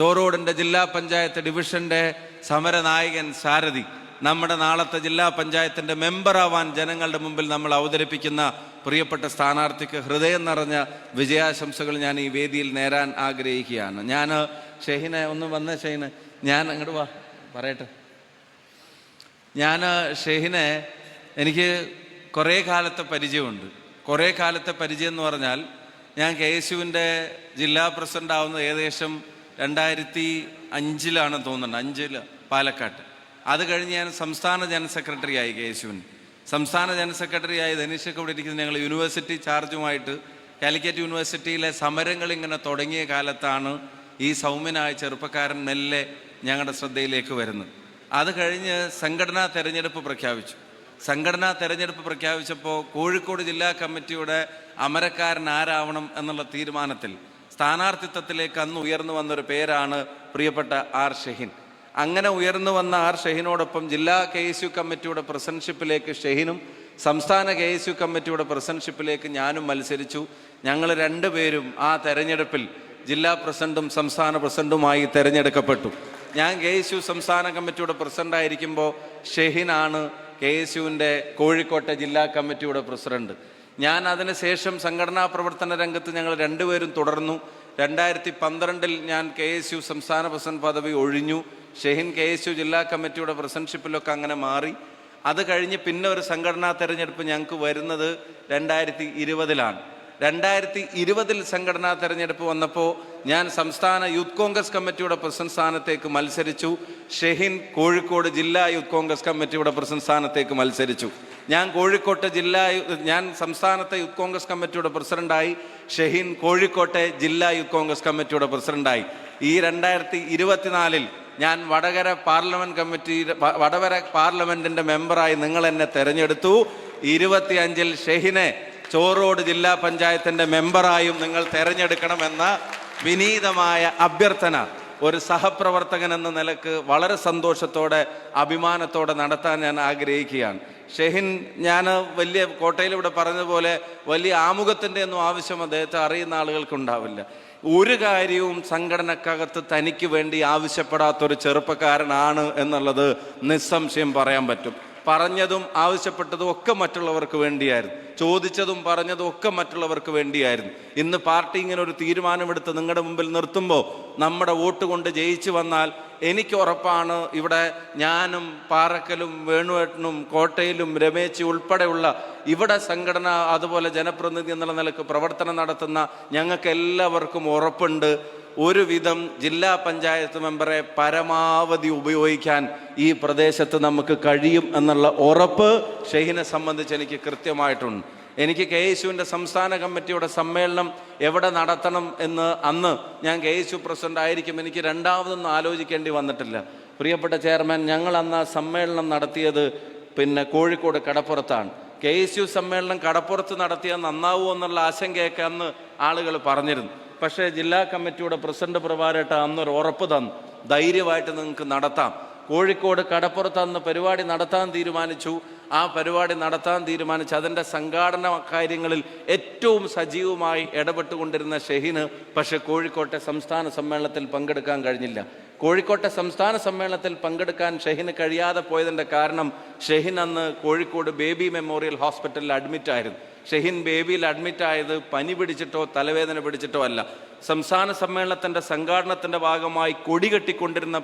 തോറോടിൻ്റെ ജില്ലാ പഞ്ചായത്ത് ഡിവിഷൻ്റെ സമരനായകൻ സാരഥി, നമ്മുടെ നാളത്തെ ജില്ലാ പഞ്ചായത്തിൻ്റെ മെമ്പറാവാൻ ജനങ്ങളുടെ മുമ്പിൽ നമ്മൾ അവതരിപ്പിക്കുന്ന പ്രിയപ്പെട്ട സ്ഥാനാർത്ഥിക്ക് ഹൃദയം നിറഞ്ഞ വിജയാശംസകൾ ഞാൻ ഈ വേദിയിൽ നേരാൻ ആഗ്രഹിക്കുകയാണ്. ഞാൻ ഷെഹിനെ ഒന്ന് വന്ന ഷെഹിന് ഞാൻ അങ്ങോട്ട് വാ പറയട്ടെ. ഷെഹിനെ എനിക്ക് കുറേ കാലത്തെ പരിചയമുണ്ട്. കുറേ കാലത്തെ പരിചയം എന്ന് പറഞ്ഞാൽ ഞാൻ KSUവിൻ്റെ ജില്ലാ പ്രസിഡന്റ് ആവുന്നത് ഏകദേശം 2005 തോന്നുന്നുണ്ട്, 5 പാലക്കാട്ട്. അത് കഴിഞ്ഞ് ഞാൻ സംസ്ഥാന ജനറൽ സെക്രട്ടറി ആയി. KSUവിന് സംസ്ഥാന ജനറൽ സെക്രട്ടറി ആയി. ധനീഷൊക്കെ ഇവിടെ ഇരിക്കുന്നത് ഞങ്ങൾ യൂണിവേഴ്സിറ്റി ചാർജുമായിട്ട് കാലിക്കറ്റ് യൂണിവേഴ്സിറ്റിയിലെ സമരങ്ങൾ ഇങ്ങനെ തുടങ്ങിയ കാലത്താണ് ഈ സൗമ്യനായ ചെറുപ്പക്കാരൻ മെല്ലെ ഞങ്ങളുടെ ശ്രദ്ധയിലേക്ക് വരുന്നത്. അത് കഴിഞ്ഞ് സംഘടനാ തെരഞ്ഞെടുപ്പ് പ്രഖ്യാപിച്ചപ്പോൾ കോഴിക്കോട് ജില്ലാ കമ്മിറ്റിയുടെ അമരക്കാരൻ ആരാവണം എന്നുള്ള തീരുമാനത്തിൽ സ്ഥാനാർത്ഥിത്വത്തിലേക്ക് അന്ന് ഉയർന്നു വന്നൊരു പേരാണ് പ്രിയപ്പെട്ട R. ഷെഹിൻ. അങ്ങനെ ഉയർന്നു വന്ന R. ഷെഹിനോടൊപ്പം ജില്ലാ KSU കമ്മിറ്റിയുടെ പ്രസിഡന്റ്ഷിപ്പിലേക്ക് ഷെഹിനും സംസ്ഥാന KSU കമ്മിറ്റിയുടെ പ്രസിഡന്റ്ഷിപ്പിലേക്ക് ഞാനും മത്സരിച്ചു. ഞങ്ങൾ രണ്ടുപേരും ആ തെരഞ്ഞെടുപ്പിൽ ജില്ലാ പ്രസിഡന്റും സംസ്ഥാന പ്രസിഡന്റുമായി തെരഞ്ഞെടുക്കപ്പെട്ടു. ഞാൻ KSU സംസ്ഥാന കമ്മിറ്റിയുടെ പ്രസിഡന്റായിരിക്കുമ്പോൾ ഷെഹിനാണ് KSUവിൻ്റെ കോഴിക്കോട്ടെ ജില്ലാ കമ്മിറ്റിയുടെ പ്രസിഡന്റ്. ഞാൻ അതിനുശേഷം സംഘടനാ പ്രവർത്തന രംഗത്ത് ഞങ്ങൾ രണ്ടുപേരും തുടർന്നു. 2012 ഞാൻ KSU സംസ്ഥാന പ്രസിഡന്റ് പദവി ഒഴിഞ്ഞു. ഷെഹിൻ KSU ജില്ലാ കമ്മിറ്റിയുടെ പ്രസിഡന്റ്ഷിപ്പിലൊക്കെ അങ്ങനെ മാറി. അത് കഴിഞ്ഞ് പിന്നെ ഒരു സംഘടനാ തെരഞ്ഞെടുപ്പ് ഞങ്ങൾക്ക് വരുന്നത് 2020 2020 സംഘടനാ തെരഞ്ഞെടുപ്പ് വന്നപ്പോൾ ഞാൻ സംസ്ഥാന യൂത്ത് കോൺഗ്രസ് കമ്മിറ്റിയുടെ പ്രസിഡന്റ് സ്ഥാനത്തേക്ക് മത്സരിച്ചു. ഷെഹിൻ കോഴിക്കോട് ജില്ലാ യൂത്ത് കോൺഗ്രസ് കമ്മിറ്റിയുടെ പ്രസിഡന്റ് സ്ഥാനത്തേക്ക് മത്സരിച്ചു. ഞാൻ സംസ്ഥാനത്തെ യൂത്ത് കോൺഗ്രസ് കമ്മിറ്റിയുടെ പ്രസിഡന്റായി. ഷെഹിൻ കോഴിക്കോട്ടെ ജില്ലാ യൂത്ത് കോൺഗ്രസ് കമ്മിറ്റിയുടെ പ്രസിഡന്റായി. ഈ 2024 ഞാൻ വടകര പാർലമെന്റിന്റെ മെമ്പറായി നിങ്ങൾ എന്നെ തെരഞ്ഞെടുത്തു. 25 ഷെഹിനെ ചോറോട് ജില്ലാ പഞ്ചായത്തിന്റെ മെമ്പറായും നിങ്ങൾ തെരഞ്ഞെടുക്കണമെന്ന വിനീതമായ അഭ്യർത്ഥന ഒരു സഹപ്രവർത്തകൻ എന്ന നിലക്ക് വളരെ സന്തോഷത്തോടെ അഭിമാനത്തോടെ നടത്താൻ ഞാൻ ആഗ്രഹിക്കുകയാണ്. ഷെഹിൻ, ഞാൻ വലിയ കോട്ടയിൽ ഇവിടെ പറഞ്ഞതുപോലെ വലിയ ആമുഖത്തിൻ്റെ ഒന്നും ആവശ്യം അദ്ദേഹത്തെ അറിയുന്ന ആളുകൾക്കുണ്ടാവില്ല. ഒരു കാര്യവും സംഘടനക്കകത്ത് തനിക്ക് വേണ്ടി ആവശ്യപ്പെടാത്തൊരു ചെറുപ്പക്കാരനാണ് എന്നുള്ളത് നിസ്സംശയം പറയാൻ പറ്റും. പറഞ്ഞതും ആവശ്യപ്പെട്ടതും ഒക്കെ മറ്റുള്ളവർക്ക് വേണ്ടിയായിരുന്നു. ചോദിച്ചതും പറഞ്ഞതും ഒക്കെ മറ്റുള്ളവർക്ക് വേണ്ടിയായിരുന്നു. ഇന്ന് പാർട്ടി ഇങ്ങനെ ഒരു തീരുമാനമെടുത്ത് നിങ്ങളുടെ മുമ്പിൽ നിർത്തുമ്പോൾ നമ്മുടെ വോട്ട് കൊണ്ട് ജയിച്ചു വന്നാൽ എനിക്ക് ഉറപ്പാണ് ഇവിടെ ഞാനും പാറക്കലും വേണുവേട്ടനും കോട്ടയിലും രമേശി ഉൾപ്പെടെയുള്ള ഇവിടെ സംഘടന അതുപോലെ ജനപ്രതിനിധി എന്നുള്ള നിലക്ക് പ്രവർത്തനം നടത്തുന്ന ഞങ്ങൾക്ക് എല്ലാവർക്കും ഉറപ്പുണ്ട്, ഒരുവിധം ജില്ലാ പഞ്ചായത്ത് മെമ്പറെ പരമാവധി ഉപയോഗിക്കാൻ ഈ പ്രദേശത്ത് നമുക്ക് കഴിയും എന്നുള്ള ഉറപ്പ് ഷെഹിനെ സംബന്ധിച്ച് എനിക്ക് കൃത്യമായിട്ടുണ്ട്. എനിക്ക് KSUവിൻ്റെ സംസ്ഥാന കമ്മിറ്റിയുടെ സമ്മേളനം എവിടെ നടത്തണം എന്ന് അന്ന് ഞാൻ KSU പ്രസിഡന്റ് ആയിരിക്കും എനിക്ക് രണ്ടാമതൊന്നും ആലോചിക്കേണ്ടി വന്നിട്ടില്ല. പ്രിയപ്പെട്ട ചെയർമാൻ, ഞങ്ങൾ അന്ന് ആ സമ്മേളനം നടത്തിയത് കോഴിക്കോട് കടപ്പുറത്താണ്. KSU സമ്മേളനം കടപ്പുറത്ത് നടത്തിയാൽ നന്നാവുമോ എന്നുള്ള ആശങ്കയൊക്കെ അന്ന് ആളുകൾ പറഞ്ഞിരുന്നു. പക്ഷേ ജില്ലാ കമ്മിറ്റിയുടെ പ്രസിഡന്റ് പ്രഭാരേട്ട അന്നൊരു ഉറപ്പ് തന്നു, ധൈര്യമായിട്ട് നിങ്ങൾക്ക് നടത്താം. കോഴിക്കോട് കടപ്പുറത്ത് അന്ന് പരിപാടി നടത്താൻ തീരുമാനിച്ചു. ആ പരിപാടി നടത്താൻ തീരുമാനിച്ച് അതിൻ്റെ സംഘാടന കാര്യങ്ങളിൽ ഏറ്റവും സജീവമായി ഇടപെട്ടുകൊണ്ടിരുന്ന ഷെഹിന് പക്ഷേ കോഴിക്കോട്ടെ സംസ്ഥാന സമ്മേളനത്തിൽ പങ്കെടുക്കാൻ കഴിഞ്ഞില്ല. കോഴിക്കോട്ടെ സംസ്ഥാന സമ്മേളനത്തിൽ പങ്കെടുക്കാൻ ഷെഹിന് കഴിയാതെ പോയതിൻ്റെ കാരണം ഷെഹിൻ അന്ന് കോഴിക്കോട് ബേബി മെമ്മോറിയൽ ഹോസ്പിറ്റലിൽ അഡ്മിറ്റായിരുന്നു. ഷെഹിൻ ബേബിയിൽ അഡ്മിറ്റായത് പനി പിടിച്ചിട്ടോ തലവേദന പിടിച്ചിട്ടോ അല്ല. സംസ്ഥാന സമ്മേളനത്തിൻ്റെ സംഘാടനത്തിൻ്റെ ഭാഗമായി കൊടികെട്ടിക്കൊണ്ടിരുന്ന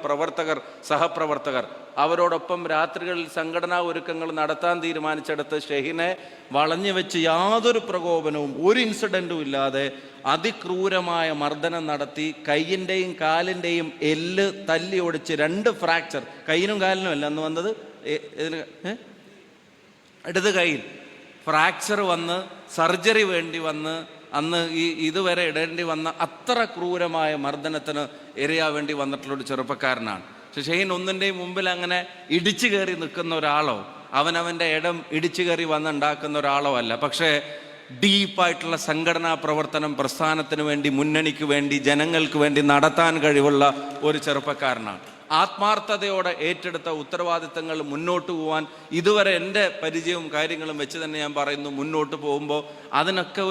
സഹപ്രവർത്തകർ അവരോടൊപ്പം രാത്രികളിൽ സംഘടനാ ഒരുക്കങ്ങൾ നടത്താൻ തീരുമാനിച്ചെടുത്ത് ഷെഹിനെ വളഞ്ഞു വെച്ച് യാതൊരു പ്രകോപനവും ഒരു ഇൻസിഡൻറ്റും ഇല്ലാതെ അതിക്രൂരമായ മർദ്ദനം നടത്തി കൈയിൻ്റെയും കാലിൻ്റെയും എല്ല് തല്ലി ഒടിച്ച് 2 ഫ്രാക്ചർ, കൈയിനും കാലിനും അല്ല അന്ന് വന്നത്, ഇടത് കൈയിൽ ഫ്രാക്ചർ വന്ന് സർജറി വേണ്ടി വന്ന് അന്ന് ഇതുവരെ ഇടേണ്ടി വന്ന അത്ര ക്രൂരമായ മർദ്ദനത്തിന് ഇരയാവേണ്ടി വന്നിട്ടുള്ളൊരു ചെറുപ്പക്കാരനാണ്. പക്ഷെ ഷെഹിൻ ഒന്നിൻ്റെയും മുമ്പിൽ അങ്ങനെ ഇടിച്ചു കയറി നിൽക്കുന്ന ഒരാളോ അവനവൻ്റെ ഇടം ഇടിച്ചു കയറി വന്നുണ്ടാക്കുന്ന ഒരാളോ അല്ല. പക്ഷേ ഡീപ്പായിട്ടുള്ള സംഘടനാ പ്രവർത്തനം പ്രസ്ഥാനത്തിന് വേണ്ടി, മുന്നണിക്ക് വേണ്ടി, ജനങ്ങൾക്ക് വേണ്ടി നടത്താൻ കഴിവുള്ള ഒരു ചെറുപ്പക്കാരനാണ്. ആത്മാർത്ഥതയോടെ ഏറ്റെടുത്ത ഉത്തരവാദിത്തങ്ങൾ മുന്നോട്ട് പോകാൻ ഇതുവരെ എൻ്റെ പരിചയവും കാര്യങ്ങളും വെച്ച് തന്നെ ഞാൻ പറയുന്നു, മുന്നോട്ട് പോകുമ്പോൾ അതിനൊക്കെ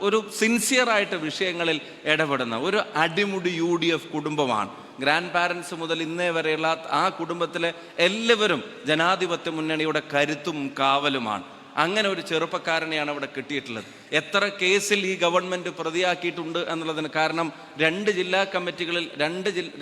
ഒരു സിൻസിയറായിട്ട് വിഷയങ്ങളിൽ ഇടപെടുന്ന ഒരു അടിമുടി UDF കുടുംബമാണ്. ഗ്രാൻഡ് പാരൻസ് മുതൽ ഇന്നേ വരെയുള്ള ആ കുടുംബത്തിലെ എല്ലാവരും ജനാധിപത്യ മുന്നണിയുടെ കരുത്തും കാവലുമാണ്. അങ്ങനെ ഒരു ചെറുപ്പക്കാരനെയാണ് അവിടെ കിട്ടിയിട്ടുള്ളത്. എത്ര കേസിൽ ഈ ഗവൺമെൻറ് പ്രതിയാക്കിയിട്ടുണ്ട് എന്നുള്ളതിന് കാരണം രണ്ട് ജില്ലാ കമ്മിറ്റികളിൽ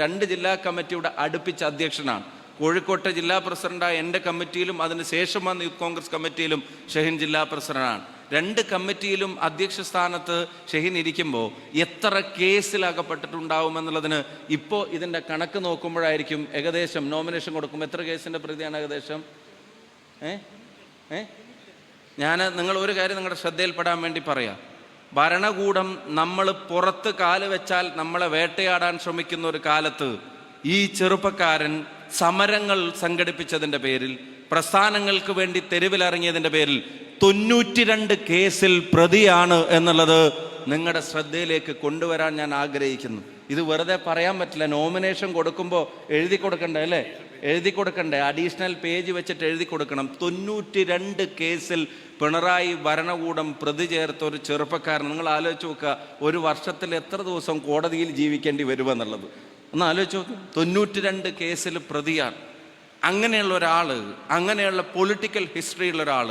രണ്ട് ജില്ലാ കമ്മിറ്റിയുടെ അടുപ്പിച്ച അധ്യക്ഷനാണ്. കോഴിക്കോട്ടെ ജില്ലാ പ്രസിഡന്റായ എൻ്റെ കമ്മിറ്റിയിലും അതിന് ശേഷം വന്ന യൂത്ത് കോൺഗ്രസ് കമ്മിറ്റിയിലും ഷഹീൻ ജില്ലാ പ്രസിഡന്റാണ്. രണ്ട് കമ്മിറ്റിയിലും അധ്യക്ഷ സ്ഥാനത്ത് ഷഹീൻ ഇരിക്കുമ്പോൾ എത്ര കേസിലകപ്പെട്ടിട്ടുണ്ടാവുമെന്നുള്ളതിന് ഇപ്പോൾ ഇതിൻ്റെ കണക്ക് നോക്കുമ്പോഴായിരിക്കും ഏകദേശം നോമിനേഷൻ കൊടുക്കുമ്പോൾ എത്ര കേസിൻ്റെ പ്രതിയാണ് ഏകദേശം ഞാൻ നിങ്ങൾ ഒരു കാര്യം നിങ്ങളുടെ ശ്രദ്ധയിൽപ്പെടാൻ വേണ്ടി പറയാം. ഭരണകൂടം നമ്മൾ പുറത്ത് കാല് വെച്ചാൽ നമ്മളെ വേട്ടയാടാൻ ശ്രമിക്കുന്ന ഒരു കാലത്ത് ഈ ചെറുപ്പക്കാരൻ സമരങ്ങൾ സംഘടിപ്പിച്ചതിൻ്റെ പേരിൽ, പ്രസ്ഥാനങ്ങൾക്ക് വേണ്ടി തെരുവിലിറങ്ങിയതിൻ്റെ പേരിൽ 92 കേസിൽ പ്രതിയാണ് എന്നുള്ളത് നിങ്ങളുടെ ശ്രദ്ധയിലേക്ക് കൊണ്ടുവരാൻ ഞാൻ ആഗ്രഹിക്കുന്നു. ഇത് വെറുതെ പറയാൻ പറ്റില്ല. നോമിനേഷൻ കൊടുക്കുമ്പോൾ എഴുതി കൊടുക്കണ്ടേ അല്ലേ? എഴുതി കൊടുക്കണ്ടേ? അഡീഷണൽ പേജ് വെച്ചിട്ട് എഴുതി കൊടുക്കണം. 92 കേസിൽ പിണറായി ഭരണകൂടം പ്രതി ചേർത്ത ഒരു ചെറുപ്പക്കാരൻ. നിങ്ങൾ ആലോചിച്ച് നോക്കുക, ഒരു വർഷത്തിൽ എത്ര ദിവസം കോടതിയിൽ ജീവിക്കേണ്ടി വരുമെന്നുള്ളത് ഒന്ന് ആലോചിച്ച് നോക്കുക. 92 കേസിൽ പ്രതിയാണ്. അങ്ങനെയുള്ള ഒരാൾ, അങ്ങനെയുള്ള പൊളിറ്റിക്കൽ ഹിസ്റ്ററിയുള്ള ഒരാൾ,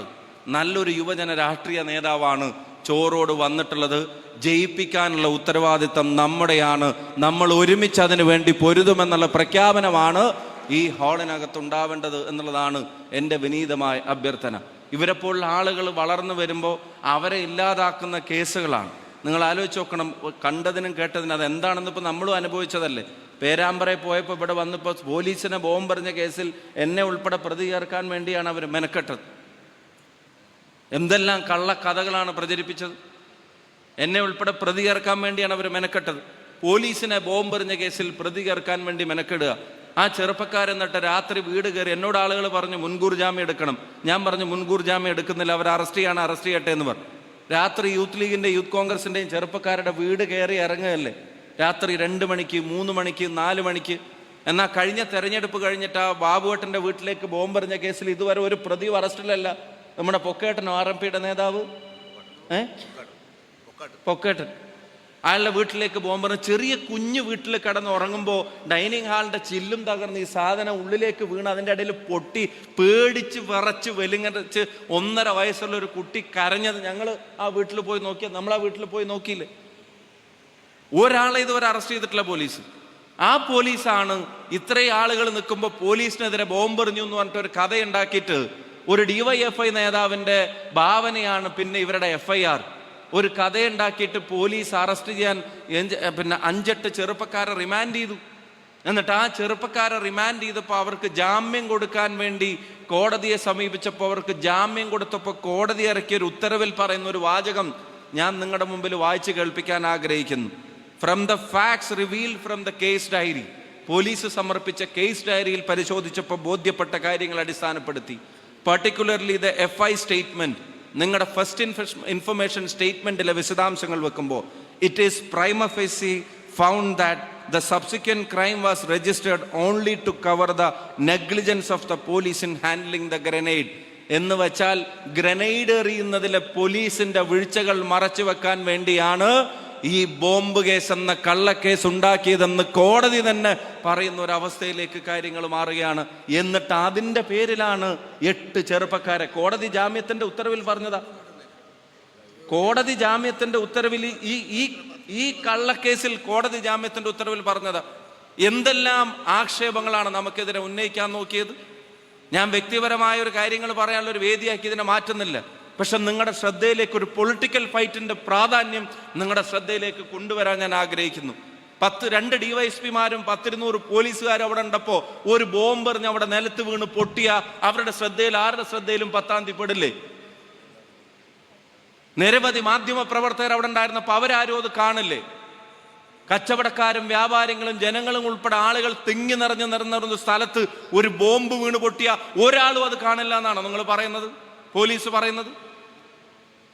നല്ലൊരു യുവജന രാഷ്ട്രീയ നേതാവാണ് ചോറോട് വന്നിട്ടുള്ളത്. ജയിപ്പിക്കാനുള്ള ഉത്തരവാദിത്തം നമ്മുടെയാണ്. നമ്മൾ ഒരുമിച്ച് അതിനു വേണ്ടി പൊരുതുമെന്നുള്ള പ്രഖ്യാപനമാണ് ഈ ഹാളിനകത്തുണ്ടാവേണ്ടത് എന്നുള്ളതാണ് എൻ്റെ വിനീതമായ അഭ്യർത്ഥന. ഇവരെപ്പോലുള്ള ആളുകൾ വളർന്നു വരുമ്പോൾ അവരെ ഇല്ലാതാക്കുന്ന കേസുകളാണ്. നിങ്ങൾ ആലോചിച്ച് നോക്കണം. കണ്ടതിനും കേട്ടതിനും അതെന്താണെന്ന് ഇപ്പോൾ നമ്മളും അനുഭവിച്ചതല്ലേ. പേരാമ്പ്രയിൽ പോയപ്പോൾ ഇവിടെ വന്നപ്പോൾ പോലീസിനെ ബോംബെറിഞ്ഞ കേസിൽ എന്നെ ഉൾപ്പെടെ പ്രതി ചേർക്കാൻ വേണ്ടിയാണ് അവർ മെനക്കെട്ടത്. എന്തെല്ലാം കള്ളക്കഥകളാണ് പ്രചരിപ്പിച്ചത്. എന്നെ ഉൾപ്പെടെ പ്രതി ചേർക്കാൻ വേണ്ടിയാണ് അവർ മെനക്കെട്ടത്. പോലീസിനെ ബോംബെറിഞ്ഞ കേസിൽ പ്രതി ചേർക്കാൻ വേണ്ടി മെനക്കെടുക. ആ ചെറുപ്പക്കാരെന്നിട്ട് രാത്രി വീട് കയറി എന്നോട് ആളുകൾ പറഞ്ഞു മുൻകൂർ ജാമ്യം എടുക്കണം. ഞാൻ പറഞ്ഞു മുൻകൂർ ജാമ്യം എടുക്കുന്നില്ല, അവർ അറസ്റ്റ് ചെയ്യട്ടെ എന്ന് പറഞ്ഞു. രാത്രി യൂത്ത് ലീഗിൻ്റെ യൂത്ത് കോൺഗ്രസിൻ്റെയും ചെറുപ്പക്കാരുടെ വീട് കയറി ഇറങ്ങുകയല്ലേ രാത്രി 2 മണിക്ക് 3 മണിക്ക് 4 മണിക്ക്. എന്നാൽ കഴിഞ്ഞ തെരഞ്ഞെടുപ്പ് കഴിഞ്ഞിട്ട് ആ ബാബുവേട്ടൻ്റെ വീട്ടിലേക്ക് ബോംബെറിഞ്ഞ കേസിൽ ഇതുവരെ ഒരു പ്രതിയും അറസ്റ്റിലല്ല. നമ്മുടെ പൊക്കേട്ടൻ RMPയുടെ നേതാവ് പൊക്കേട്ടൻ, അയാളുടെ വീട്ടിലേക്ക് ബോംബെറിഞ്ഞ് ചെറിയ കുഞ്ഞു വീട്ടിൽ കിടന്ന് ഉറങ്ങുമ്പോൾ ഡൈനിങ് ഹാളിൻ്റെ ചില്ലും തകർന്ന് ഈ സാധനം ഉള്ളിലേക്ക് വീണ് അതിൻ്റെ ഇടയിൽ പൊട്ടി പേടിച്ച് വിറച്ച് വെലിങ്ങച്ച് 1.5 വയസ്സുള്ള ഒരു കുട്ടി കരഞ്ഞത് ഞങ്ങൾ ആ വീട്ടിൽ പോയി നോക്കിയത്. നമ്മൾ ആ വീട്ടിൽ പോയി നോക്കിയില്ലേ? ഒരാളെ ഇതുവരെ അറസ്റ്റ് ചെയ്തിട്ടില്ല പോലീസ്. ആ പോലീസാണ് ഇത്രയും ആളുകൾ നിൽക്കുമ്പോൾ പോലീസിനെതിരെ ബോംബെറിഞ്ഞു എന്ന് പറഞ്ഞിട്ട് ഒരു കഥയുണ്ടാക്കിയിട്ട് ഒരു DYFI നേതാവിൻ്റെ ഭാവനയാണ് പിന്നെ ഇവരുടെ FIR. ഒരു കഥയുണ്ടാക്കിയിട്ട് പോലീസ് അറസ്റ്റ് ചെയ്യാൻ 5-8 ചെറുപ്പക്കാരെ റിമാൻഡ് ചെയ്തു. എന്നിട്ട് ആ ചെറുപ്പക്കാരെ റിമാൻഡ് ചെയ്തപ്പോൾ അവർക്ക് ജാമ്യം കൊടുക്കാൻ വേണ്ടി കോടതിയെ സമീപിച്ചപ്പോൾ അവർക്ക് ജാമ്യം കൊടുത്തപ്പോൾ കോടതി ഇറക്കിയ ഒരു ഉത്തരവിൽ പറയുന്ന ഒരു വാചകം ഞാൻ നിങ്ങളുടെ മുമ്പിൽ വായിച്ചു കേൾപ്പിക്കാൻ ആഗ്രഹിക്കുന്നു. From the facts revealed from the case diary. Police സമർപ്പിച്ച കേസ് ഡയറിയിൽ പരിശോധിച്ചപ്പോൾ ബോധ്യപ്പെട്ട കാര്യങ്ങൾ അടിസ്ഥാനപ്പെടുത്തി, പർട്ടിക്കുലർലി ദ FI സ്റ്റേറ്റ്മെന്റ്, നിങ്ങളുടെ ഫസ്റ്റ് ഇൻഫർമേഷൻ സ്റ്റേറ്റ്മെന്റിലെ വിശദാംശങ്ങൾ വെക്കുമ്പോൾ it is prima facie found that the subsequent crime was registered only to cover the negligence of the police in handling the grenade. എന്ന് വെച്ചാൽ ഗ്രനേഡ് എറിയുന്നതിലെ പോലീസിന്റെ വീഴ്ചകൾ മറച്ചു വെക്കാൻ വേണ്ടിയാണ് ഈ ബോംബ് കേസ് എന്ന കള്ളക്കേസ് ഉണ്ടാക്കിയതെന്ന് കോടതി തന്നെ പറയുന്ന ഒരവസ്ഥയിലേക്ക് കാര്യങ്ങൾ മാറുകയാണ്. എന്നിട്ട് അതിൻ്റെ പേരിലാണ് 8 ചെറുപ്പക്കാരെ കോടതി ജാമ്യത്തിന്റെ ഉത്തരവിൽ പറഞ്ഞതാ. കോടതി ജാമ്യത്തിന്റെ ഉത്തരവിൽ ഈ കള്ളക്കേസിൽ കോടതി ജാമ്യത്തിന്റെ ഉത്തരവിൽ പറഞ്ഞതാ. എന്തെല്ലാം ആക്ഷേപങ്ങളാണ് നമുക്കെതിരെ ഉന്നയിക്കാൻ നോക്കിയത്. ഞാൻ വ്യക്തിപരമായ ഒരു കാര്യങ്ങൾ പറയാനുള്ള ഒരു വേദിയാക്കി ഇതിനെ മാറ്റുന്നില്ല. പക്ഷെ നിങ്ങളുടെ ശ്രദ്ധയിലേക്ക് ഒരു പൊളിറ്റിക്കൽ ഫൈറ്റിന്റെ പ്രാധാന്യം നിങ്ങളുടെ ശ്രദ്ധയിലേക്ക് കൊണ്ടുവരാൻ ഞാൻ ആഗ്രഹിക്കുന്നു. 2 DYSPമാരും 100-200 പോലീസുകാരും അവിടെ ഉണ്ടപ്പോൾ ഒരു ബോംബെറിഞ്ഞ് അവിടെ നിലത്ത് വീണ് പൊട്ടിയ അവരുടെ ശ്രദ്ധയിൽ ആരുടെ ശ്രദ്ധയിലും 10-ാം തീയതി പെടില്ലേ? നിരവധി മാധ്യമ പ്രവർത്തകർ അവിടെ ഉണ്ടായിരുന്നപ്പോൾ അവരാരും അത് കാണില്ലേ? കച്ചവടക്കാരും വ്യാപാരികളും ജനങ്ങളും ഉൾപ്പെടെ ആളുകൾ തിങ്ങി നിറഞ്ഞ സ്ഥലത്ത് ഒരു ബോംബ് വീണ് പൊട്ടിയ ഒരാളും അത് കാണില്ല എന്നാണോ നിങ്ങൾ പറയുന്നത്? പോലീസ് പറയുന്നത്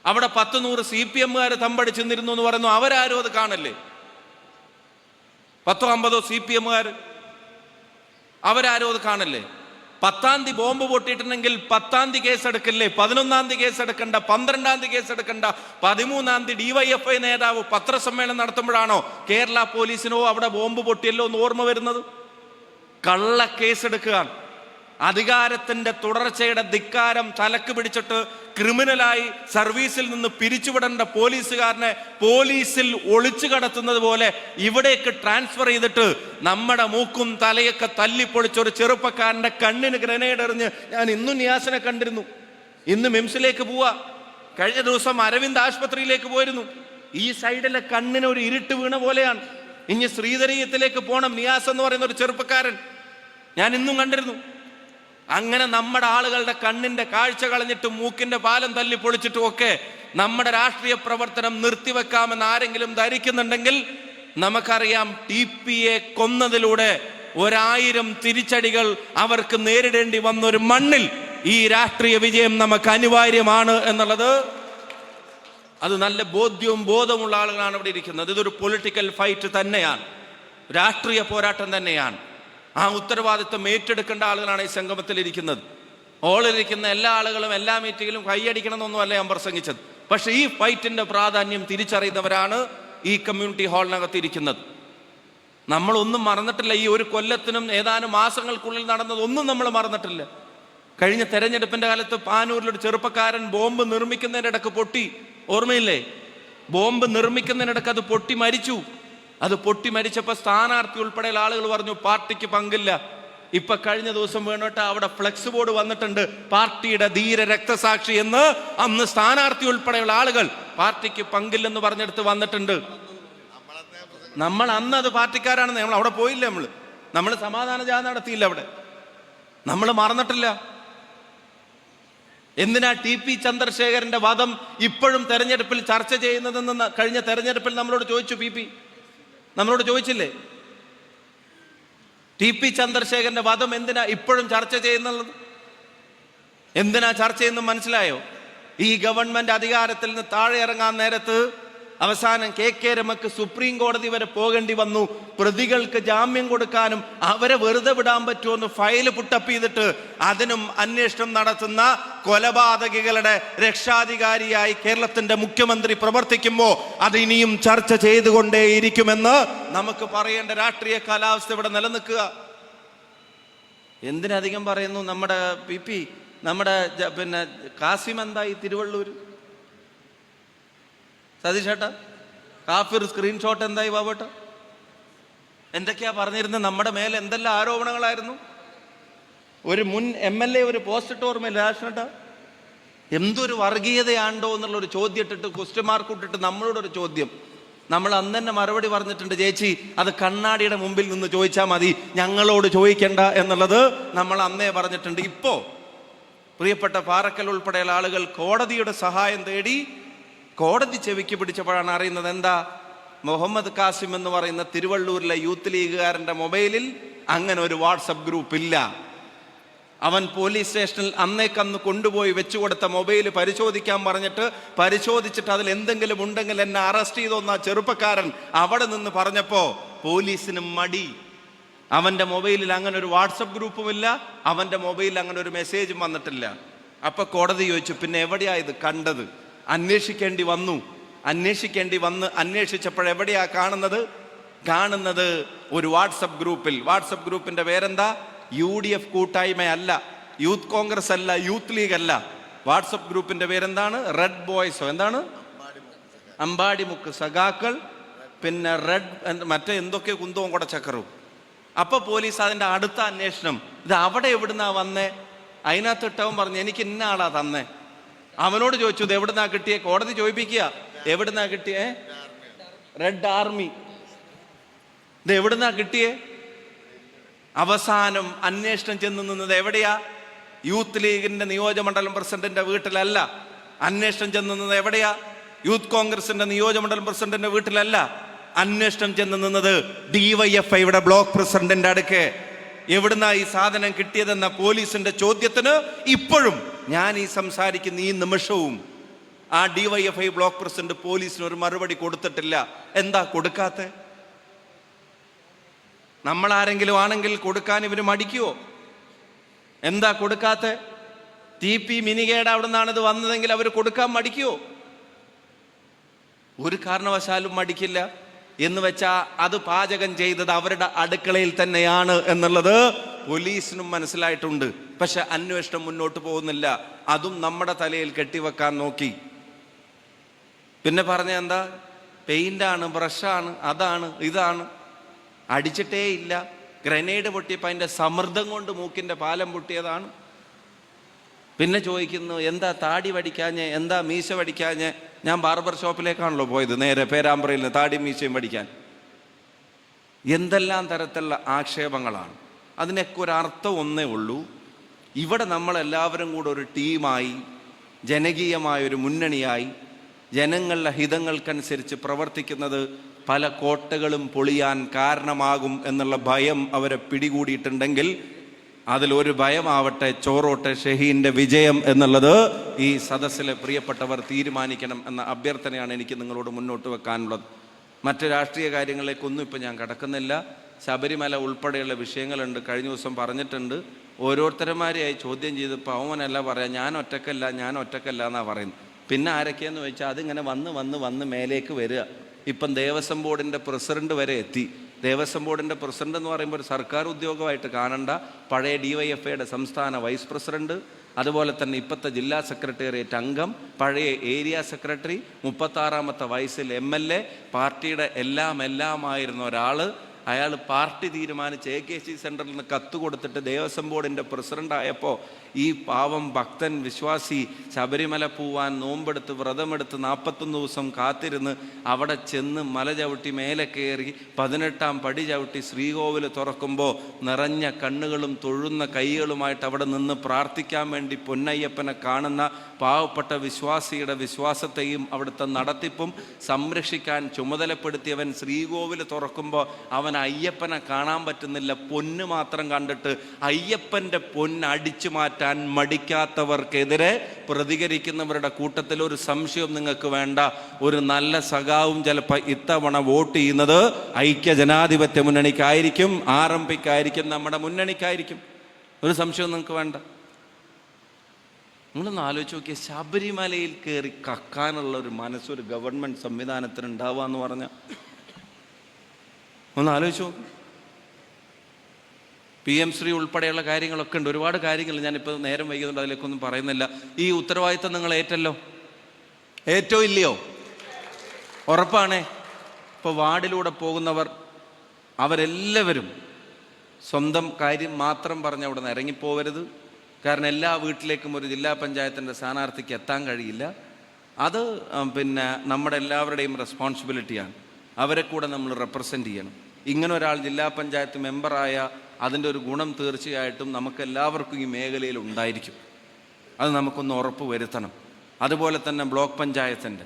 അവിടെ 10-100 CPMകാർ തമ്പടിച്ചെന്നിരുന്നു എന്ന് പറയുന്നു. അവരാരും അത് കാണല്ലേ? 10-50 CPMകാർ അവരാരും അത് കാണല്ലേ? 10-ാം തീയതി ബോംബ് പൊട്ടിയിട്ടുണ്ടെങ്കിൽ 10-ാം തീയതി കേസെടുക്കില്ലേ? 11-ാം തീയതി കേസെടുക്കണ്ട, 12-ാം തീയതി കേസെടുക്കണ്ട, 13-ാം തീയതി DYFI നേതാവ് പത്രസമ്മേളനം നടത്തുമ്പോഴാണോ കേരള പോലീസിനോ അവിടെ ബോംബ് പൊട്ടിയല്ലോ എന്ന് ഓർമ്മ വരുന്നത്? കള്ള കേസെടുക്കുകയാണ്. അധികാരത്തിന്റെ തുടർച്ചയുടെ ധിക്കാരം തലക്ക് പിടിച്ചിട്ട് ക്രിമിനലായി സർവീസിൽ നിന്ന് പിരിച്ചുവിടേണ്ട പോലീസുകാരനെ പോലീസിൽ ഒളിച്ചു കടത്തുന്നത് പോലെ ഇവിടേക്ക് ട്രാൻസ്ഫർ ചെയ്തിട്ട് നമ്മുടെ മൂക്കും തലയൊക്കെ തല്ലിപ്പൊളിച്ചൊരു ചെറുപ്പക്കാരന്റെ കണ്ണിന് ഗ്രനേഡ് എറിഞ്ഞ് ഞാൻ ഇന്നും നിയാസിനെ കണ്ടിരുന്നു. ഇന്ന് മിംസിലേക്ക് പോവാ. കഴിഞ്ഞ ദിവസം അരവിന്ദ് ആശുപത്രിയിലേക്ക് പോയിരുന്നു. ഈ സൈഡിലെ കണ്ണിന് ഒരു ഇരുട്ട് വീണ പോലെയാണ്. ഇനി ശ്രീധരീയത്തിലേക്ക് പോകണം നിയാസ് എന്ന് പറയുന്ന ഒരു ചെറുപ്പക്കാരൻ ഞാൻ ഇന്നും കണ്ടിരുന്നു. അങ്ങനെ നമ്മുടെ ആളുകളുടെ കണ്ണിന്റെ കാഴ്ച കളഞ്ഞിട്ടും മൂക്കിന്റെ പാലം തല്ലി പൊളിച്ചിട്ടും ഒക്കെ നമ്മുടെ രാഷ്ട്രീയ പ്രവർത്തനം നിർത്തിവെക്കാമെന്ന് ആരെങ്കിലും ധരിക്കുന്നുണ്ടെങ്കിൽ നമുക്കറിയാം, TPയെ കൊന്നതിലൂടെ 1000 തിരിച്ചടികൾ അവർക്ക് നേരിടേണ്ടി വന്നൊരു മണ്ണിൽ ഈ രാഷ്ട്രീയ വിജയം നമുക്ക് അനിവാര്യമാണ് എന്നുള്ളത് അത് നല്ല ബോധമുള്ള ആളുകളാണ് ഇവിടെ ഇരിക്കുന്നത്. ഇതൊരു പൊളിറ്റിക്കൽ ഫൈറ്റ് തന്നെയാണ്, രാഷ്ട്രീയ പോരാട്ടം തന്നെയാണ്. ആ ഉത്തരവാദിത്വം ഏറ്റെടുക്കേണ്ട ആളുകളാണ് ഈ സംഗമത്തിൽ ഇരിക്കുന്നത്. ഹോളിലിരിക്കുന്ന എല്ലാ ആളുകളും എല്ലാ മീറ്റിങ്ങിലും കൈയടിക്കണമെന്നൊന്നുമല്ല ഞാൻ പ്രസംഗിച്ചത്. പക്ഷെ ഈ ഫൈറ്റിന്റെ പ്രാധാന്യം തിരിച്ചറിയുന്നവരാണ് ഈ കമ്മ്യൂണിറ്റി ഹാളിനകത്ത് ഇരിക്കുന്നത്. നമ്മളൊന്നും മറന്നിട്ടില്ല. ഈ ഒരു കൊല്ലത്തിനും ഏതാനും മാസങ്ങൾക്കുള്ളിൽ നടന്നതൊന്നും നമ്മൾ മറന്നിട്ടില്ല. കഴിഞ്ഞ തെരഞ്ഞെടുപ്പിന്റെ കാലത്ത് പാനൂരിലൊരു ചെറുപ്പക്കാരൻ ബോംബ് നിർമ്മിക്കുന്നതിൻ്റെ ഇടക്ക് പൊട്ടി, ഓർമ്മയില്ലേ? ബോംബ് നിർമ്മിക്കുന്നതിനിടക്ക് അത് പൊട്ടി മരിച്ചു. അത് പൊട്ടി മരിച്ചപ്പോൾ സ്ഥാനാർത്ഥി ഉൾപ്പെടെയുള്ള ആളുകൾ പറഞ്ഞു പാർട്ടിക്ക് പങ്കില്ല. ഇപ്പൊ കഴിഞ്ഞ ദിവസം വേണോട്ട് അവിടെ ഫ്ലെക്സ് ബോർഡ് വന്നിട്ടുണ്ട്, പാർട്ടിയുടെ ധീര രക്തസാക്ഷി എന്ന്. അന്ന് സ്ഥാനാർത്ഥി ഉൾപ്പെടെയുള്ള ആളുകൾ പാർട്ടിക്ക് പങ്കില്ലെന്ന് പറഞ്ഞെടുത്ത് വന്നിട്ടുണ്ട്. നമ്മൾ അന്ന് അത് പാർട്ടിക്കാരാണെന്ന് നമ്മൾ അവിടെ പോയില്ല. നമ്മൾ സമാധാന ജാഥ നടത്തിയില്ല അവിടെ. നമ്മൾ മറന്നിട്ടില്ല. എന്തിനാ TP ചന്ദ്രശേഖരന്റെ വധം ഇപ്പോഴും തെരഞ്ഞെടുപ്പിൽ ചർച്ച ചെയ്യുന്നതെന്ന് കഴിഞ്ഞ തെരഞ്ഞെടുപ്പിൽ നമ്മളോട് ചോദിച്ചു. PP നമ്മളോട് ചോദിച്ചില്ലേ? TP ചന്ദ്രശേഖരന്റെ വധം എന്തിനാ ഇപ്പോഴും ചർച്ച ചെയ്യുന്നത്? എന്തിനാ ചർച്ച ചെയ്യുന്നത് മനസ്സിലായോ? ഈ ഗവൺമെന്റ് അധികാരത്തിൽ നിന്ന് താഴെ ഇറങ്ങാൻ നേരത്ത് അവസാനം KK രമയ്ക്ക് സുപ്രീം കോടതി വരെ പോകേണ്ടി വന്നു. പ്രതികൾക്ക് ജാമ്യം കൊടുക്കാനും അവരെ വെറുതെ വിടാൻ പറ്റുമെന്ന് ഫയല് പുട്ടപ്പ് ചെയ്തിട്ട് അതിനും അന്വേഷണം നടത്തുന്ന കൊലപാതകികളുടെ രക്ഷാധികാരിയായി കേരളത്തിന്റെ മുഖ്യമന്ത്രി പ്രവർത്തിക്കുമ്പോൾ അത് ഇനിയും ചർച്ച ചെയ്തുകൊണ്ടേയിരിക്കുമെന്ന് നമുക്ക് പറയേണ്ട രാഷ്ട്രീയ കാലാവസ്ഥ ഇവിടെ നിലനിൽക്കുക. എന്തിനധികം പറയുന്നു നമ്മുടെ PP, നമ്മുടെ കാസിം എന്തായി തിരുവള്ളൂർ? സതീഷേട്ടാ, കാഫിർ സ്ക്രീൻഷോട്ട് എന്തായി ബാബേട്ട? എന്തൊക്കെയാ പറഞ്ഞിരുന്നത്? നമ്മുടെ മേലെ എന്തെല്ലാം ആരോപണങ്ങളായിരുന്നു. ഒരു മുൻ MLA ഒരു പോസ്റ്റ് ഇട്ട് ഓർമ്മയില്ല രാഷ്ട്രേട്ടാ? എന്തൊരു വർഗീയതയാണ്ടോ എന്നുള്ളൊരു ചോദ്യം ഇട്ടിട്ട് ക്വസ്റ്റ്യൻ മാർക്ക് ഇട്ടിട്ട് നമ്മളോടൊരു ചോദ്യം. നമ്മൾ അന്ന് തന്നെ മറുപടി പറഞ്ഞിട്ടുണ്ട്, ചേച്ചി അത് കണ്ണാടിയുടെ മുമ്പിൽ നിന്ന് ചോദിച്ചാൽ മതി, ഞങ്ങളോട് ചോദിക്കണ്ട എന്നുള്ളത് നമ്മൾ അന്നേ പറഞ്ഞിട്ടുണ്ട്. ഇപ്പോ പ്രിയപ്പെട്ട പാറക്കൽ ഉൾപ്പെടെയുള്ള ആളുകൾ കോടതിയുടെ സഹായം തേടി കോടതി ചെവിക്ക് പിടിച്ചപ്പോഴാണ് അറിയുന്നത് എന്താ, മുഹമ്മദ് കാസിം എന്ന് പറയുന്ന തിരുവള്ളൂരിലെ യൂത്ത് ലീഗുകാരൻ്റെ മൊബൈലിൽ അങ്ങനെ ഒരു വാട്സപ്പ് ഗ്രൂപ്പ് ഇല്ല. അവൻ പോലീസ് സ്റ്റേഷനിൽ അന്നേക്കന്ന് കൊണ്ടുപോയി വെച്ചു കൊടുത്ത മൊബൈൽ പരിശോധിക്കാൻ പറഞ്ഞിട്ട് പരിശോധിച്ചിട്ട് അതിൽ എന്തെങ്കിലും ഉണ്ടെങ്കിൽ എന്നെ അറസ്റ്റ് ചെയ്തോന്ന ചെറുപ്പക്കാരൻ അവിടെ നിന്ന് പറഞ്ഞപ്പോൾ പോലീസിന് മടി. അവൻ്റെ മൊബൈലിൽ അങ്ങനെ ഒരു വാട്സപ്പ് ഗ്രൂപ്പുമില്ല, അവൻ്റെ മൊബൈലിൽ അങ്ങനെ ഒരു മെസ്സേജും വന്നിട്ടില്ല. അപ്പൊ കോടതി ചോദിച്ചു, പിന്നെ എവിടെയാ ഇത് കണ്ടത്? അന്വേഷിക്കേണ്ടി വന്ന് അന്വേഷിച്ചപ്പോഴെവിടെയാ കാണുന്നത് ഒരു വാട്സപ്പ് ഗ്രൂപ്പിൽ. വാട്സപ്പ് ഗ്രൂപ്പിന്റെ പേരെന്താ? UDF കൂട്ടായ്മ അല്ല, യൂത്ത് കോൺഗ്രസ് അല്ല, യൂത്ത് ലീഗ് അല്ല. വാട്സപ്പ് ഗ്രൂപ്പിന്റെ പേരെന്താണ്? റെഡ് ബോയ്സോ എന്താണ്? അമ്പാടിമുക്ക് സഖാക്കൾ, പിന്നെ റെഡ് മറ്റേ എന്തൊക്കെ കുന്തവും കുടച്ചക്കറും. അപ്പൊ പോലീസ് അതിന്റെ അടുത്ത അന്വേഷണം, ഇത് അവിടെ എവിടുന്നാ വന്നേ? അതിനകത്ത് ഇട്ടവൻ പറഞ്ഞു എനിക്ക് ഇന്ന ആളാ തന്നെ. അവനോട് ചോദിച്ചു ഇത് എവിടുന്നാ കിട്ടിയേ? കോടതി ചോദിപ്പിക്കുക, എവിടുന്നാ കിട്ടിയേ? Red army. ഇത് എവിടുന്നാ കിട്ടിയേ? അവസാനം അന്വേഷണം ചെന്ന് നിന്നത് എവിടെയാ? യൂത്ത് ലീഗിന്റെ നിയോജകമണ്ഡലം പ്രസിഡന്റിന്റെ വീട്ടിലല്ല. അന്വേഷണം ചെന്ന് നിന്നത് എവിടെയാ? യൂത്ത് കോൺഗ്രസിന്റെ നിയോജകമണ്ഡലം പ്രസിഡന്റിന്റെ വീട്ടിലല്ല. അന്വേഷണം ചെന്ന് നിന്നത് DYFIയുടെ ബ്ലോക്ക് പ്രസിഡന്റിന്റെ അടുക്ക്. എവിടുന്നാ ഈ സാധനം കിട്ടിയതെന്ന പോലീസിന്റെ ചോദ്യത്തിന് ഇപ്പോഴും ഞാൻ ഈ സംസാരിക്കുന്ന ഈ നിമിഷവും ആ DYFI ബ്ലോക്ക് പ്രസിഡന്റ് പോലീസിന് ഒരു മറുപടി കൊടുത്തിട്ടില്ല. എന്താ കൊടുക്കാത്തെ? നമ്മൾ ആരെങ്കിലും ആണെങ്കിൽ കൊടുക്കാൻ ഇവര് മടിക്കുവോ? എന്താ കൊടുക്കാത്ത? TP മിനികേട് അവിടെ നിന്നാണ് ഇത് വന്നതെങ്കിൽ അവർ കൊടുക്കാൻ മടിക്കുമോ? ഒരു കാരണവശാലും മടിക്കില്ല. എന്ന് വെച്ചാൽ അത് പാചകം ചെയ്തത് അവരുടെ അടുക്കളയിൽ തന്നെയാണ് എന്നുള്ളത് പോലീസിനും മനസ്സിലായിട്ടുണ്ട്. പക്ഷെ അന്വേഷണം മുന്നോട്ട് പോകുന്നില്ല. അതും നമ്മുടെ തലയിൽ കെട്ടിവെക്കാൻ നോക്കി. പിന്നെ പറഞ്ഞ എന്താ? പെയിന്റാണ്, ബ്രഷാണ്, അതാണ്, ഇതാണ്. അടിച്ചിട്ടേ ഇല്ല. ഗ്രനേഡ് പൊട്ടിയപ്പോൾ അതിൻ്റെ സമ്മർദ്ദം കൊണ്ട് മൂക്കിൻ്റെ പാലം പൊട്ടിയതാണ്. പിന്നെ ചോദിക്കുന്നു എന്താ താടി വടിക്കാഞ്ഞ്, എന്താ മീശ വടിക്കാഞ്ഞ്? ഞാൻ ബാർബർ ഷോപ്പിലേക്കാണല്ലോ പോയത്, നേരെ പേരാമ്പ്രയിൽ നിന്ന് താടി മീശയും വടിക്കാൻ. എന്തെല്ലാം തരത്തിലുള്ള ആക്ഷേപങ്ങളാണ്. അതിനൊക്കെ ഒരർത്ഥം ഒന്നേ ഉള്ളൂ. ഇവിടെ നമ്മളെല്ലാവരും കൂടെ ഒരു ടീമായി, ജനകീയമായൊരു മുന്നണിയായി, ജനങ്ങളുടെ ഹിതങ്ങൾക്കനുസരിച്ച് പ്രവർത്തിക്കുന്നത് പല കോട്ടകളും പൊളിയാൻ കാരണമാകും എന്നുള്ള ഭയം അവരെ പിടികൂടിയിട്ടുണ്ടെങ്കിൽ അതിലൊരു ഭയമാവട്ടെ ചോറോട്ടെ ഷഹീൻ്റെ വിജയം എന്നുള്ളത് ഈ സദസ്സിലെ പ്രിയപ്പെട്ടവർ തീരുമാനിക്കണം എന്ന അഭ്യർത്ഥനയാണ് എനിക്ക് നിങ്ങളോട് മുന്നോട്ട് വെക്കാനുള്ളത്. മറ്റ് രാഷ്ട്രീയ കാര്യങ്ങളിലേക്കൊന്നും ഇപ്പം ഞാൻ കടക്കുന്നില്ല. ശബരിമല ഉൾപ്പെടെയുള്ള വിഷയങ്ങളുണ്ട്. കഴിഞ്ഞ ദിവസം പറഞ്ഞിട്ടുണ്ട്. ഓരോരുത്തരന്മാരെയായി ചോദ്യം ചെയ്ത് പവനല്ല പറയാം, ഞാൻ ഒറ്റക്കല്ല എന്നാണ് പറയുന്നത്. പിന്നെ ആരൊക്കെയെന്ന് ചോദിച്ചാൽ അതിങ്ങനെ വന്ന് മേലേക്ക് വരിക. ഇപ്പം ദേവസ്വം ബോർഡിൻ്റെ പ്രസിഡന്റ് വരെ എത്തി. ദേവസ്വം ബോർഡിൻ്റെ പ്രസിഡന്റ് എന്ന് പറയുമ്പോൾ ഒരു സർക്കാർ ഉദ്യോഗമായിട്ട് കാണണ്ട. പഴയ DYFIയുടെ സംസ്ഥാന വൈസ് പ്രസിഡന്റ്, അതുപോലെ തന്നെ ഇപ്പോഴത്തെ ജില്ലാ സെക്രട്ടേറിയറ്റ് അംഗം, പഴയ ഏരിയ സെക്രട്ടറി, 36ാമത്തെ വയസ്സിൽ MLA, പാർട്ടിയുടെ എല്ലാമായിരുന്ന ഒരാൾ. അയാൾ പാർട്ടി തീരുമാനിച്ച് AKC സെൻറ്ററിൽ നിന്ന് കത്ത് കൊടുത്തിട്ട് ദേവസ്വം ബോർഡിൻ്റെ പ്രസിഡൻ്റായപ്പോൾ ഈ പാവം ഭക്തൻ വിശ്വാസി ശബരിമല പോവാൻ നോമ്പെടുത്ത് വ്രതമെടുത്ത് 41 ദിവസം കാത്തിരുന്ന് അവിടെ ചെന്ന് മല ചവിട്ടി മേലെ കയറി 18ാം പടി ചവിട്ടി ശ്രീകോവിൽ തുറക്കുമ്പോൾ നിറഞ്ഞ കണ്ണുകളും തൊഴുന്ന കൈകളുമായിട്ട് അവിടെ നിന്ന് പ്രാർത്ഥിക്കാൻ വേണ്ടി പൊന്നയ്യപ്പനെ കാണുന്ന പാവപ്പെട്ട വിശ്വാസിയുടെ വിശ്വാസത്തെയും അവിടുത്തെ നടത്തിപ്പും സംരക്ഷിക്കാൻ ചുമതലപ്പെടുത്തിയവൻ ശ്രീകോവിൽ തുറക്കുമ്പോൾ അവൻ അയ്യപ്പനെ കാണാൻ പറ്റുന്നില്ല, പൊന്ന് മാത്രം കണ്ടിട്ട് അയ്യപ്പൻ്റെ പൊന്ന് അടിച്ചു മാറ്റാൻ മടിക്കാത്തവർക്കെതിരെ പ്രതികരിക്കുന്നവരുടെ കൂട്ടത്തിൽ ഒരു സംശയവും നിങ്ങൾക്ക് വേണ്ട. ഒരു നല്ല സഖാവും ചിലപ്പോൾ ഇത്തവണ വോട്ട് ചെയ്യുന്നത് ഐക്യ ജനാധിപത്യ മുന്നണിക്കായിരിക്കും, RMPക്കായിരിക്കും, നമ്മുടെ മുന്നണിക്കായിരിക്കും. ഒരു സംശയവും നിങ്ങൾക്ക് വേണ്ട. നിങ്ങളൊന്ന് ആലോചിച്ച് നോക്കിയ ശബരിമലയിൽ കയറി കക്കാനുള്ള ഒരു മനസ്സൊരു ഗവൺമെൻറ് സംവിധാനത്തിന് ഉണ്ടാവുക എന്ന് പറഞ്ഞാൽ ഒന്ന് ആലോചിച്ച് നോക്കും. PM ശ്രീ ഉൾപ്പെടെയുള്ള കാര്യങ്ങളൊക്കെ ഉണ്ട്. ഒരുപാട് കാര്യങ്ങൾ ഞാനിപ്പോൾ നേരം വൈകുന്നുണ്ട്, അതിലേക്കൊന്നും പറയുന്നില്ല. ഈ ഉത്തരവാദിത്തം നിങ്ങൾ ഏറ്റോ ഇല്ലയോ? ഉറപ്പാണേ. ഇപ്പോൾ വാർഡിലൂടെ പോകുന്നവർ അവരെല്ലാവരും സ്വന്തം കാര്യം മാത്രം പറഞ്ഞ് അവിടെ നിന്ന് ഇറങ്ങിപ്പോവരുത്. കാരണം എല്ലാ വീട്ടിലേക്കും ഒരു ജില്ലാ പഞ്ചായത്തിൻ്റെ സ്ഥാനാർത്ഥിക്ക് എത്താൻ കഴിയില്ല. അത് പിന്നെ നമ്മുടെ എല്ലാവരുടെയും റെസ്പോൺസിബിലിറ്റിയാണ്. അവരെ കൂടെ നമ്മൾ റെപ്രസെൻ്റ് ചെയ്യണം. ഇങ്ങനെ ഒരാൾ ജില്ലാ പഞ്ചായത്ത് മെമ്പറായ അതിൻ്റെ ഒരു ഗുണം തീർച്ചയായിട്ടും നമുക്കെല്ലാവർക്കും ഈ മേഖലയിൽ ഉണ്ടായിരിക്കും. അത് നമുക്കൊന്ന് ഉറപ്പ് വരുത്തണം. അതുപോലെ തന്നെ ബ്ലോക്ക് പഞ്ചായത്തിൻ്റെ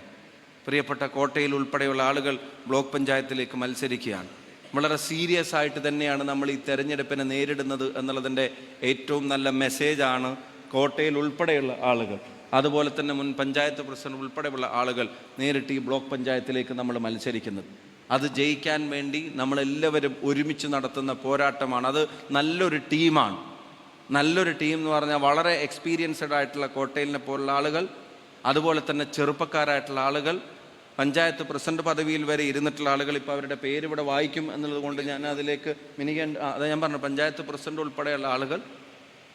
പ്രിയപ്പെട്ട കോട്ടയിൽ ഉൾപ്പെടെയുള്ള ആളുകൾ ബ്ലോക്ക് പഞ്ചായത്തിലേക്ക് മത്സരിക്കുകയാണ്. വളരെ സീരിയസ് ആയിട്ട് തന്നെയാണ് നമ്മൾ ഈ തെരഞ്ഞെടുപ്പിനെ നേരിടുന്നത് എന്നുള്ളതിൻ്റെ ഏറ്റവും നല്ല മെസ്സേജാണ് കോട്ടയിൽ ഉൾപ്പെടെയുള്ള ആളുകൾ, അതുപോലെ തന്നെ മുൻ പഞ്ചായത്ത് പ്രസിഡന്റ് ഉൾപ്പെടെയുള്ള ആളുകൾ നേരിട്ട് ഈ ബ്ലോക്ക് പഞ്ചായത്തിലേക്ക് നമ്മൾ മത്സരിക്കുന്നത്. അത് ജയിക്കാൻ വേണ്ടി നമ്മളെല്ലാവരും ഒരുമിച്ച് നടത്തുന്ന പോരാട്ടമാണ്. അത് നല്ലൊരു ടീമാണ്. നല്ലൊരു ടീം എന്ന് പറഞ്ഞാൽ വളരെ എക്സ്പീരിയൻസ്ഡ് ആയിട്ടുള്ള കോട്ടയിലിനെ പോലുള്ള ആളുകൾ, അതുപോലെ തന്നെ ചെറുപ്പക്കാരായിട്ടുള്ള ആളുകൾ, പഞ്ചായത്ത് പ്രസിഡന്റ് പദവിയിൽ വരെ ഇരുന്നിട്ടുള്ള ആളുകൾ. ഇപ്പോൾ അവരുടെ പേര് ഇവിടെ വായിക്കും എന്നുള്ളത് കൊണ്ട് ഞാൻ അതിലേക്ക് അത് ഞാൻ പറഞ്ഞു, പഞ്ചായത്ത് പ്രസിഡന്റ് ഉൾപ്പെടെയുള്ള ആളുകൾ.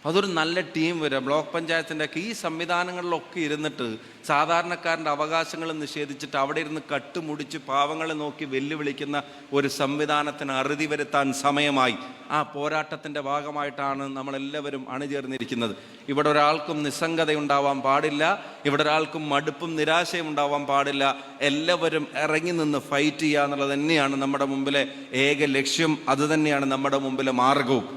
അതൊരു നല്ല ടീം വരിക. ബ്ലോക്ക് പഞ്ചായത്തിൻ്റെ ഒക്കെ ഈ സംവിധാനങ്ങളിലൊക്കെ ഇരുന്നിട്ട് സാധാരണക്കാരൻ്റെ അവകാശങ്ങൾ നിഷേധിച്ചിട്ട് അവിടെ ഇരുന്ന് കട്ടുമുടിച്ച് പാവങ്ങളെ നോക്കി വെല്ലുവിളിക്കുന്ന ഒരു സംവിധാനത്തിന് അറുതി വരുത്താൻ സമയമായി. ആ പോരാട്ടത്തിൻ്റെ ഭാഗമായിട്ടാണ് നമ്മളെല്ലാവരും അണിചേർന്നിരിക്കുന്നത്. ഇവിടെ ഒരാൾക്കും നിസ്സംഗതയുണ്ടാവാൻ പാടില്ല. ഇവിടെ ഒരാൾക്കും മടുപ്പും നിരാശയും ഉണ്ടാവാൻ പാടില്ല. എല്ലാവരും ഇറങ്ങി നിന്ന് ഫൈറ്റ് ചെയ്യുക എന്നുള്ളത് തന്നെയാണ് നമ്മുടെ മുമ്പിലെ ഏക ലക്ഷ്യം. അതുതന്നെയാണ് നമ്മുടെ മുമ്പിലെ മാർഗവും.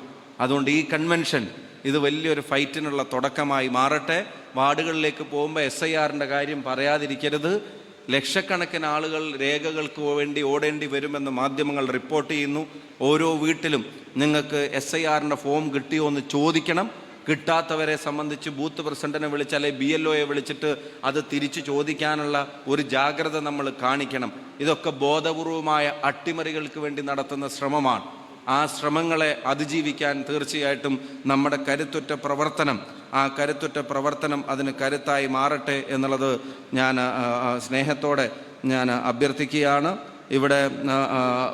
അതുകൊണ്ട് ഈ കൺവെൻഷൻ ഇത് വലിയൊരു ഫൈറ്റിനുള്ള തുടക്കമായി മാറട്ടെ. വാർഡുകളിലേക്ക് പോകുമ്പോൾ SIRൻ്റെ കാര്യം പറയാതിരിക്കരുത്. ലക്ഷക്കണക്കിന് ആളുകൾ രേഖകൾക്ക് വേണ്ടി ഓടേണ്ടി വരുമെന്ന് മാധ്യമങ്ങൾ റിപ്പോർട്ട് ചെയ്യുന്നു. ഓരോ വീട്ടിലും നിങ്ങൾക്ക് SIRൻ്റെ ഫോം കിട്ടിയോ എന്ന് ചോദിക്കണം. കിട്ടാത്തവരെ സംബന്ധിച്ച് ബൂത്ത് പ്രസിഡന്റിനെ വിളിച്ച് അല്ലെങ്കിൽ BLOയെ വിളിച്ചിട്ട് അത് തിരിച്ചു ചോദിക്കാനുള്ള ഒരു ജാഗ്രത നമ്മൾ കാണിക്കണം. ഇതൊക്കെ ബോധപൂർവമായ അട്ടിമറികൾക്ക് വേണ്ടി നടത്തുന്ന ശ്രമമാണ്. ആ ശ്രമങ്ങളെ അതിജീവിക്കാൻ തീർച്ചയായിട്ടും നമ്മുടെ കരുത്തുറ്റ പ്രവർത്തനം അതിന് കരുത്തായി മാറട്ടെ എന്നുള്ളത് ഞാൻ സ്നേഹത്തോടെ ഞാൻ അഭ്യർത്ഥിക്കുകയാണ്. ഇവിടെ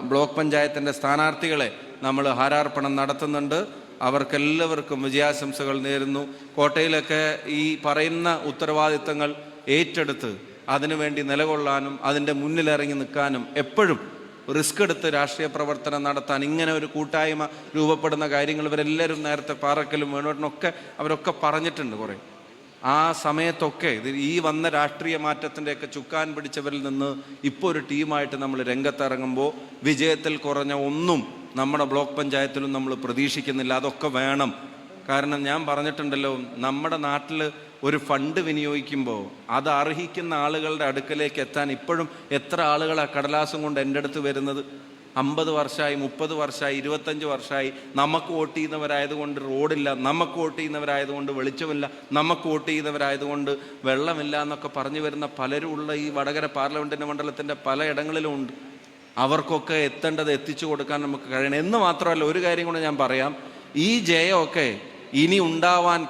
ബ്ലോക്ക് പഞ്ചായത്തിൻ്റെ സ്ഥാനാർത്ഥികളെ നമ്മൾ ഹാരാർപ്പണം നടത്തുന്നുണ്ട്. അവർക്കെല്ലാവർക്കും വിജയാശംസകൾ നേരുന്നു. കോട്ടയിലൊക്കെ ഈ പറയുന്ന ഉത്തരവാദിത്തങ്ങൾ ഏറ്റെടുത്ത് അതിനുവേണ്ടി നിലകൊള്ളാനും അതിൻ്റെ മുന്നിലിറങ്ങി നിൽക്കാനും എപ്പോഴും റിസ്ക് എടുത്ത് രാഷ്ട്രീയ പ്രവർത്തനം നടത്താൻ ഇങ്ങനെ ഒരു കൂട്ടായ്മ രൂപപ്പെടുന്ന കാര്യങ്ങൾ ഇവരെല്ലാവരും നേരത്തെ പാറക്കലും വേണോട്ടിനൊക്കെ അവരൊക്കെ പറഞ്ഞിട്ടുണ്ട് കുറേ. ആ സമയത്തൊക്കെ ഈ വന്ന രാഷ്ട്രീയ മാറ്റത്തിൻ്റെയൊക്കെ ചുക്കാൻ പിടിച്ചവരിൽ നിന്ന് ഇപ്പോൾ ഒരു ടീമായിട്ട് നമ്മൾ രംഗത്തിറങ്ങുമ്പോൾ വിജയത്തിൽ കുറഞ്ഞ ഒന്നും നമ്മുടെ ബ്ലോക്ക് പഞ്ചായത്തിലും നമ്മൾ പ്രതീക്ഷിക്കുന്നില്ല. അതൊക്കെ വേണം. കാരണം ഞാൻ പറഞ്ഞിട്ടുണ്ടല്ലോ, നമ്മുടെ നാട്ടിൽ ഒരു ഫണ്ട് വിനിയോഗിക്കുമ്പോൾ അത് അർഹിക്കുന്ന ആളുകളുടെ അടുക്കലേക്ക് എത്താൻ ഇപ്പോഴും എത്ര ആളുകളാണ് കടലാസും കൊണ്ട് എൻ്റെ അടുത്ത് വരുന്നത്. 50 വർഷമായി, 30 വർഷമായി, 25 വർഷമായി നമുക്ക് വോട്ട് ചെയ്യുന്നവരായതുകൊണ്ട് റോഡില്ല, നമുക്ക് വോട്ട് ചെയ്യുന്നവരായതുകൊണ്ട് വെളിച്ചമില്ല, നമുക്ക് വോട്ട് ചെയ്യുന്നവരായതുകൊണ്ട് വെള്ളമില്ല എന്നൊക്കെ പറഞ്ഞു വരുന്ന പലരും ഉള്ള ഈ വടകര പാർലമെൻറ്റിൻ്റെ മണ്ഡലത്തിൻ്റെ പല ഇടങ്ങളിലും ഉണ്ട്. അവർക്കൊക്കെ എത്തേണ്ടത് എത്തിച്ചു കൊടുക്കാൻ നമുക്ക് കഴിയണം. എന്ന് മാത്രമല്ല, ഒരു കാര്യം കൂടെ ഞാൻ പറയാം. ഈ ജയമൊക്കെ ഇനി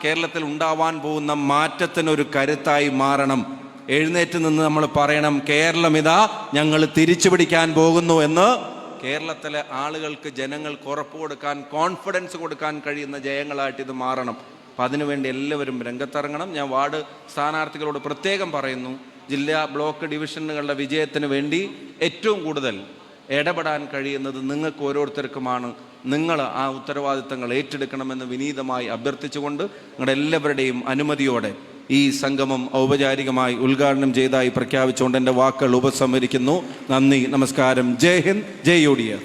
കേരളത്തിൽ ഉണ്ടാവാൻ പോകുന്ന മാറ്റത്തിനൊരു കരുത്തായി മാറണം. എഴുന്നേറ്റ് നിന്ന് നമ്മൾ പറയണം, കേരളം ഇതാ ഞങ്ങൾ തിരിച്ചു പിടിക്കാൻ പോകുന്നു എന്ന്. കേരളത്തിലെ ആളുകൾക്ക്, ജനങ്ങൾക്ക് ഉറപ്പ് കൊടുക്കാൻ, കോൺഫിഡൻസ് കൊടുക്കാൻ കഴിയുന്ന ജയങ്ങളായിട്ട് ഇത് മാറണം. അപ്പം അതിനുവേണ്ടി എല്ലാവരും രംഗത്തിറങ്ങണം. ഞാൻ വാർഡ് സ്ഥാനാർത്ഥികളോട് പ്രത്യേകം പറയുന്നു, ജില്ലാ ബ്ലോക്ക് ഡിവിഷനുകളുടെ വിജയത്തിന് വേണ്ടി ഏറ്റവും കൂടുതൽ ഇടപെടാൻ കഴിയുന്നത് നിങ്ങൾക്ക് ഓരോരുത്തർക്കുമാണ്. നിങ്ങൾ ആ ഉത്തരവാദിത്തങ്ങൾ ഏറ്റെടുക്കണമെന്ന് വിനീതമായി അഭ്യർത്ഥിച്ചുകൊണ്ട് നിങ്ങളുടെ എല്ലാവരുടെയും അനുമതിയോടെ ഈ സംഗമം ഔപചാരികമായി ഉദ്ഘാടനം ചെയ്തതായി പ്രഖ്യാപിച്ചുകൊണ്ട് എൻ്റെ വാക്കുകൾ ഉപസംഹരിക്കുന്നു. നന്ദി, നമസ്കാരം. ജയ് ഹിന്ദ്, ജയ് UDF.